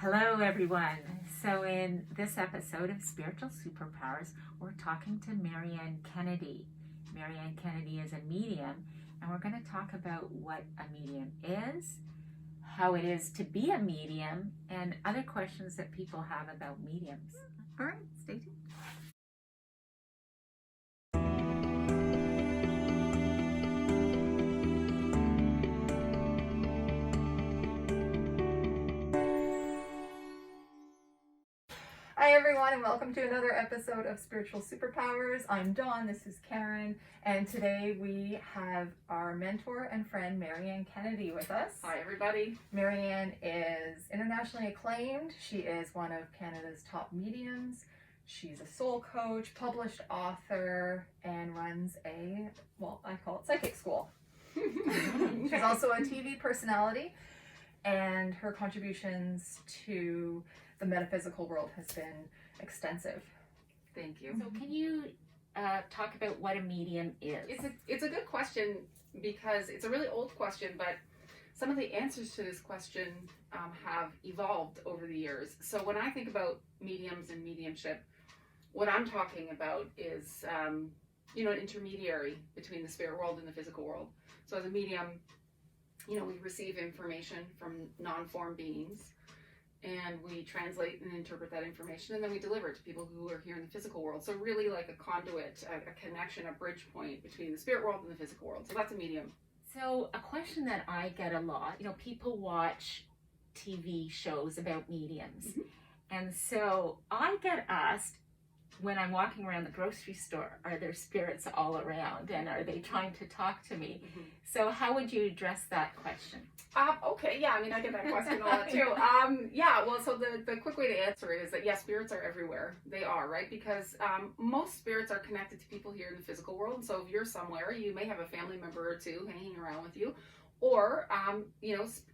Hello, everyone. So in this episode of Spiritual Superpowers, we're talking to Marianne Kennedy. Marianne Kennedy is a medium, and we're going to talk about what a medium is, how it is to be a medium, and other questions that people have about mediums. All right, stay tuned. Hi everyone, and welcome to another episode of Spiritual Superpowers. I'm Dawn, this is Caron, and today we have our mentor and friend Marianne Kennedy with us. Hi everybody. Marianne is internationally acclaimed. She is one of Canada's top mediums. She's a soul coach, published author, and runs I call it psychic school. She's also a TV personality, and her contributions to the metaphysical world has been extensive. Thank you. So can you talk about what a medium is? It's a good question because it's a really old question, but some of the answers to this question have evolved over the years. So when I think about mediums and mediumship, what I'm talking about is an intermediary between the spirit world and the physical world. So as a medium, we receive information from non-form beings, and we translate and interpret that information, and then we deliver it to people who are here in the physical world. So really like a conduit, a connection, a bridge point between the spirit world and the physical world. So that's a medium. So a question that I get a lot, people watch TV shows about mediums. Mm-hmm. And so I get asked when I'm walking around the grocery store, are there spirits all around, and are they trying to talk to me? Mm-hmm. So how would you address that question? Okay, yeah, I get that question a lot too. So the quick way to answer it is that, yes, spirits are everywhere. They are, right? Because most spirits are connected to people here in the physical world. So if you're somewhere, you may have a family member or two hanging around with you. Or,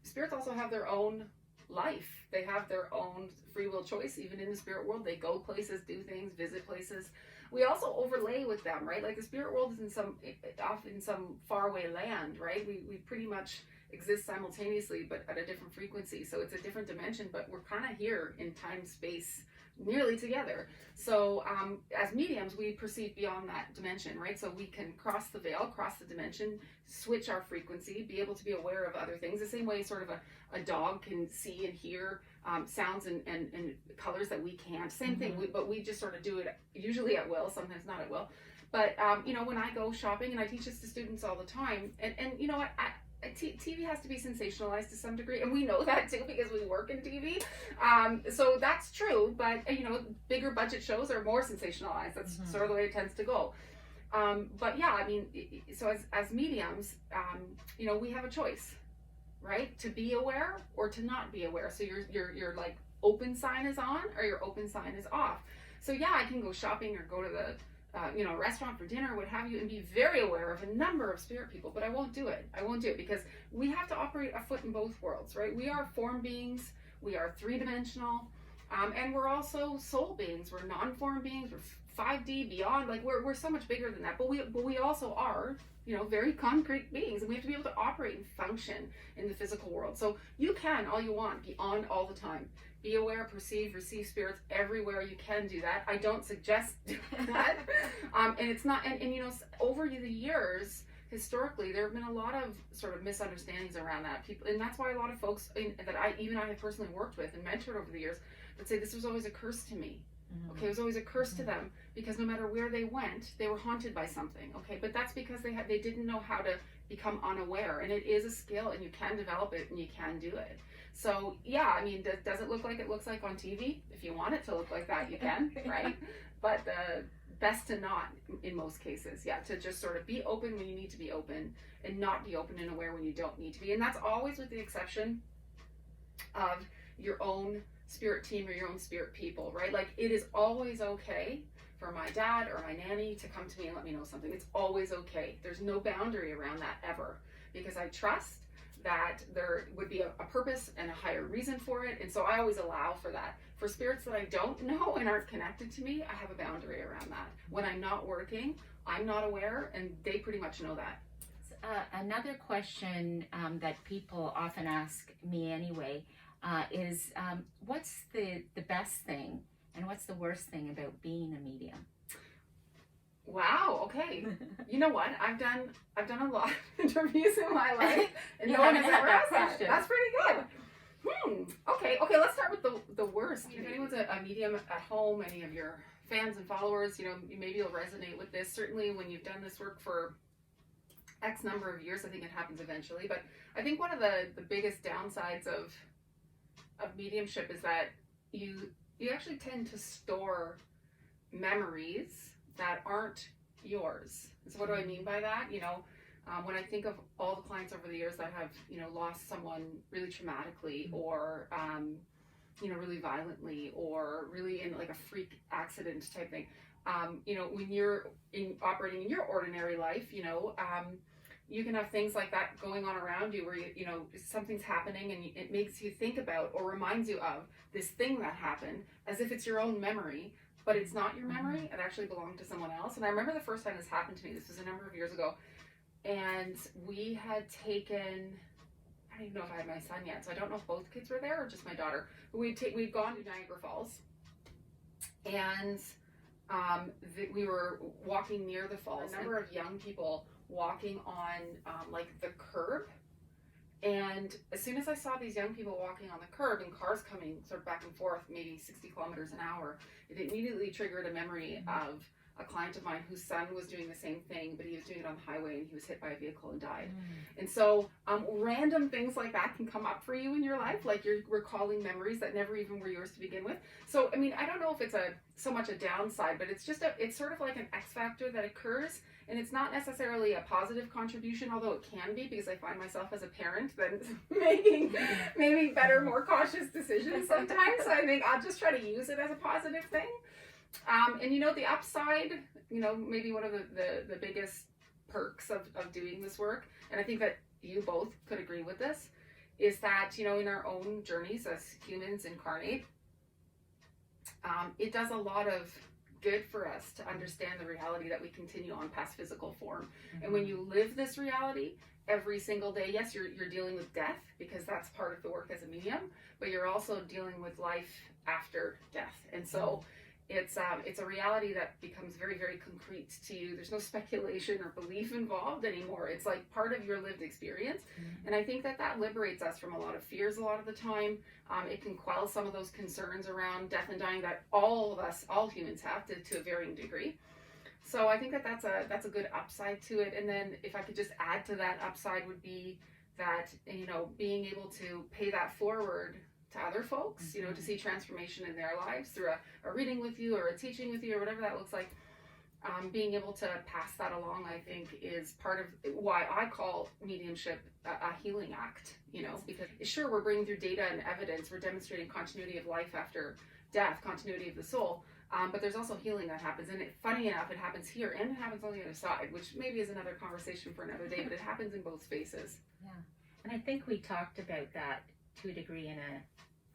spirits also have their own life. They have their own free will choice. Even in the spirit world, they go places, do things, visit places. We also overlay with them, right? Like the spirit world is often in some faraway land, right? We pretty much exist simultaneously, but at a different frequency. So it's a different dimension, but we're kind of here in time, space, nearly together. So as mediums, we perceive beyond that dimension, right? So we can cross the veil, cross the dimension, switch our frequency, be able to be aware of other things. The same way sort of a dog can see and hear sounds and colors that we can't. Same thing, but we just sort of do it usually at will, sometimes not at will. But, when I go shopping, and I teach this to students all the time, and you know what, TV has to be sensationalized to some degree, and we know that too because we work in TV. So that's true, but bigger budget shows are more sensationalized. That's sort of the way it tends to go. But yeah, so as mediums, we have a choice, right? To be aware or to not be aware. So your like open sign is on or your open sign is off. So yeah, I can go shopping or go to the restaurant for dinner, what have you, and be very aware of a number of spirit people, but I won't do it. Because we have to operate a foot in both worlds, right? We are form beings, we are three-dimensional, and we're also soul beings. We're non-form beings, we're 5D, beyond, like we're so much bigger than that, but we also are, very concrete beings, and we have to be able to operate and function in the physical world. So you can, all you want, be on all the time. Be aware, perceive, receive spirits everywhere you can do that. I don't suggest doing that. And it's not, and over the years, historically, there have been a lot of sort of misunderstandings around that. People, and that's why a lot of folks that I have personally worked with and mentored over the years that say this was always a curse to me. Okay, it was always a curse to them because no matter where they went, they were haunted by something. Okay, but that's because they didn't know how to become unaware, and it is a skill, and you can develop it, and you can do it. So yeah, does it look like it looks like on TV? If you want it to look like that, you can, right? But best to not in most cases. Yeah, to just sort of be open when you need to be open, and not be open and aware when you don't need to be. And that's always with the exception of your own spirit team or your own spirit people, right? Like it is always okay for my dad or my nanny to come to me and let me know something. It's always okay. There's no boundary around that ever, because I trust that there would be a purpose and a higher reason for it. And so I always allow for that. For spirits that I don't know and aren't connected to me, I have a boundary around that. When I'm not working, I'm not aware, and they pretty much know that. Another question that people often ask me anyway, is what's the best thing and what's the worst thing about being a medium? Wow. Okay. You know what? I've done a lot of interviews in my life, and You no one haven't has had ever that asked that. question. That's pretty good. Okay. Let's start with the worst. If anyone's a medium at home, any of your fans and followers, maybe you'll resonate with this. Certainly, when you've done this work for X number of years, I think it happens eventually. But I think one of the biggest downsides of mediumship is that you actually tend to store memories that aren't yours. So what do I mean by that? When I think of all the clients over the years that have, lost someone really traumatically or, really violently or really in like a freak accident type thing, when you're operating in your ordinary life, you can have things like that going on around you where something's happening and it makes you think about or reminds you of this thing that happened as if it's your own memory, but it's not your memory. It actually belonged to someone else. And I remember the first time this happened to me. This was a number of years ago, and we had taken, I don't even know if I had my son yet, so I don't know if both kids were there or just my daughter. But we'd gone to Niagara Falls, and we were walking near the falls. A number of young people walking on like the curb, and as soon as I saw these young people walking on the curb and cars coming sort of back and forth, maybe 60 kilometers an hour, it immediately triggered a memory of a client of mine whose son was doing the same thing, but he was doing it on the highway and he was hit by a vehicle and died. And so random things like that can come up for you in your life, like you're recalling memories that never even were yours to begin with. So I mean, I don't know if it's so much a downside, but it's sort of like an X factor that occurs, and it's not necessarily a positive contribution, although it can be, because I find myself as a parent then making maybe better, more cautious decisions sometimes. So I think I'll just try to use it as a positive thing. And the upside, maybe one of the biggest perks of doing this work, and I think that you both could agree with this, is that, in our own journeys as humans incarnate, it does a lot of good for us to understand the reality that we continue on past physical form. And when you live this reality every single day, yes, you're dealing with death, because that's part of the work as a medium, but you're also dealing with life after death. And so it's a reality that becomes very, very concrete to you. There's no speculation or belief involved anymore. It's like part of your lived experience. And I think that liberates us from a lot of fears a lot of the time. It can quell some of those concerns around death and dying that all humans have to a varying degree. So I think that's a good upside to it. And then if I could just add to that upside would be that, being able to pay that forward to other folks, to see transformation in their lives through a reading with you or a teaching with you or whatever that looks like. Being able to pass that along, I think, is part of why I call mediumship a healing act, because sure, we're bringing through data and evidence, we're demonstrating continuity of life after death, continuity of the soul, but there's also healing that happens. And funny enough, it happens here and it happens on the other side, which maybe is another conversation for another day, but it happens in both spaces. Yeah. And I think we talked about that to a degree in a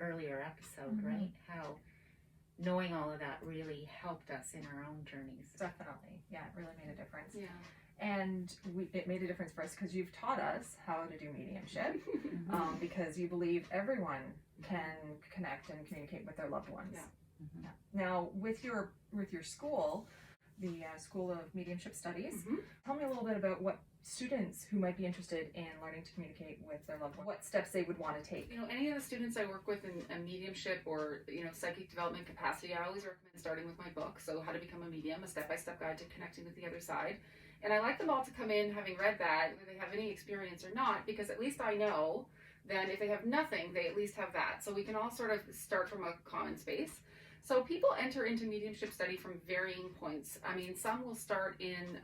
earlier episode, right? How knowing all of that really helped us in our own journeys. Definitely. Yeah, it really made a difference. Yeah. And it made a difference for us because you've taught us how to do mediumship, because you believe everyone can connect and communicate with their loved ones. Yeah. Yeah. Now, with your school, the School of Mediumship Studies, tell me a little bit about what students who might be interested in learning to communicate with their loved ones, what steps they would want to take. Any of the students I work with in a mediumship or, psychic development capacity, I always recommend starting with my book, so How to Become a Medium, a step-by-step guide to connecting with the other side. And I like them all to come in having read that, whether they have any experience or not, because at least I know then if they have nothing, they at least have that. So we can all sort of start from a common space. So people enter into mediumship study from varying points. I mean, some will start in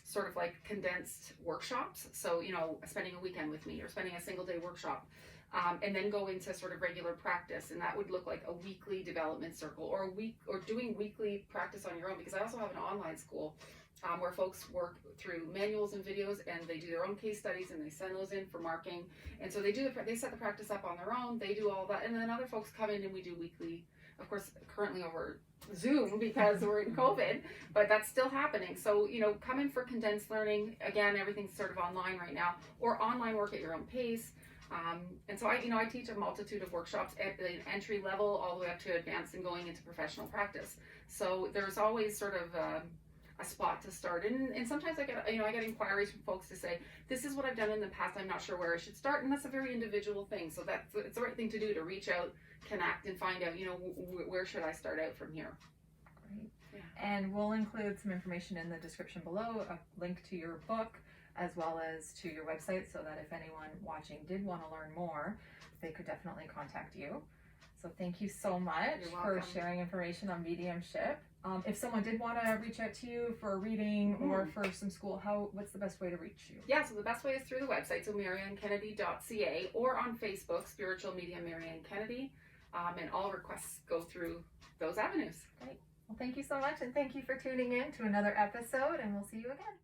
sort of like condensed workshops. So, spending a weekend with me or spending a single day workshop, and then go into sort of regular practice. And that would look like a weekly development circle or doing weekly practice on your own, because I also have an online school where folks work through manuals and videos, and they do their own case studies and they send those in for marking. And so they set the practice up on their own. They do all that. And then other folks come in and we do weekly, of course, currently over Zoom because we're in COVID, but that's still happening. So, come in for condensed learning. Again, everything's sort of online right now, or online work at your own pace. And so I teach a multitude of workshops at the entry level all the way up to advanced and going into professional practice. So there's always sort of a spot to start. And sometimes I get inquiries from folks to say, this is what I've done in the past, I'm not sure where I should start. And that's a very individual thing. So it's the right thing to do, to reach out, connect, and find out, where should I start out from here. Great. Yeah. And we'll include some information in the description below, a link to your book, as well as to your website, so that if anyone watching did want to learn more, they could definitely contact you. So thank you so much You're for welcome. sharing information on mediumship. If someone did want to reach out to you for a reading or for some school, what's the best way to reach you? Yeah, so the best way is through the website, so mariannekennedy.ca, or on Facebook, Spiritual Medium Marianne Kennedy, and all requests go through those avenues. Great. Well, thank you so much, and thank you for tuning in to another episode, and we'll see you again.